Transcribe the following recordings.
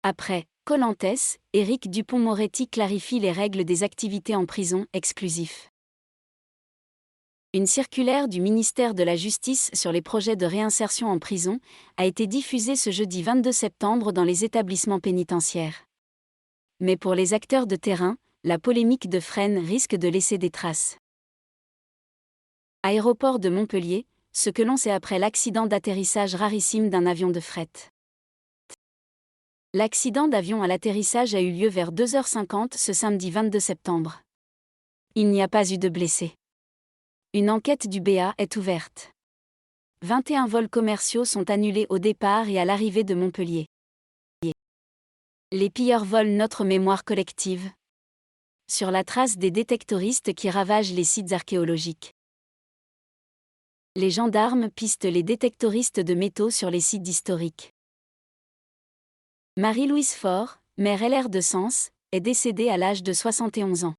Après Colantes, Éric Dupond-Moretti clarifie les règles des activités en prison exclusif. Une circulaire du ministère de la Justice sur les projets de réinsertion en prison a été diffusée ce jeudi 22 septembre dans les établissements pénitentiaires. Mais pour les acteurs de terrain, la polémique de Fresnes risque de laisser des traces. Aéroport de Montpellier, ce que l'on sait après l'accident d'atterrissage rarissime d'un avion de fret. L'accident d'avion à l'atterrissage a eu lieu vers 2h50 ce samedi 22 septembre. Il n'y a pas eu de blessés. Une enquête du BA est ouverte. 21 vols commerciaux sont annulés au départ et à l'arrivée de Montpellier. Les pilleurs volent notre mémoire collective. Sur la trace des détectoristes qui ravagent les sites archéologiques. Les gendarmes pistent les détectoristes de métaux sur les sites historiques. Marie-Louise Faure, maire LR de Sens, est décédée à l'âge de 71 ans.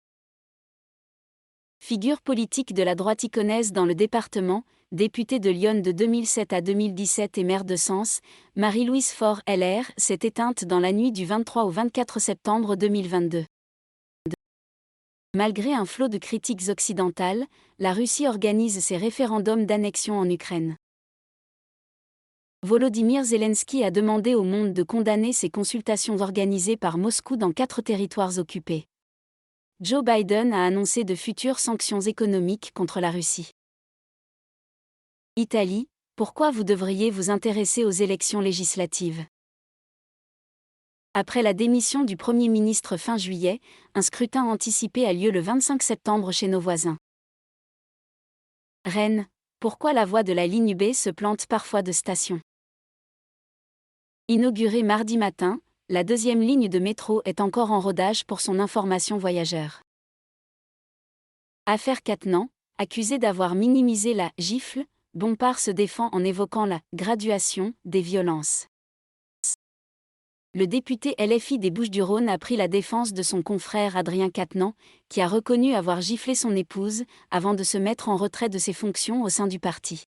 Figure politique de la droite iconaise dans le département, députée de Lyon de 2007 à 2017 et maire de Sens, Marie-Louise Faure LR s'est éteinte dans la nuit du 23 au 24 septembre 2022. Malgré un flot de critiques occidentales, la Russie organise ses référendums d'annexion en Ukraine. Volodymyr Zelensky a demandé au monde de condamner ces consultations organisées par Moscou dans 4 territoires occupés. Joe Biden a annoncé de futures sanctions économiques contre la Russie. Italie, pourquoi vous devriez vous intéresser aux élections législatives ? Après la démission du Premier ministre fin juillet, un scrutin anticipé a lieu le 25 septembre chez nos voisins. Rennes, pourquoi la voie de la ligne B se plante parfois de station ? Inaugurée mardi matin, la 2e ligne de métro est encore en rodage pour son information voyageurs. Affaire Quatennens, accusé d'avoir minimisé la « gifle », Bompard se défend en évoquant la « graduation » des violences. Le député LFI des Bouches-du-Rhône a pris la défense de son confrère Adrien Quatennens, qui a reconnu avoir giflé son épouse, avant de se mettre en retrait de ses fonctions au sein du parti.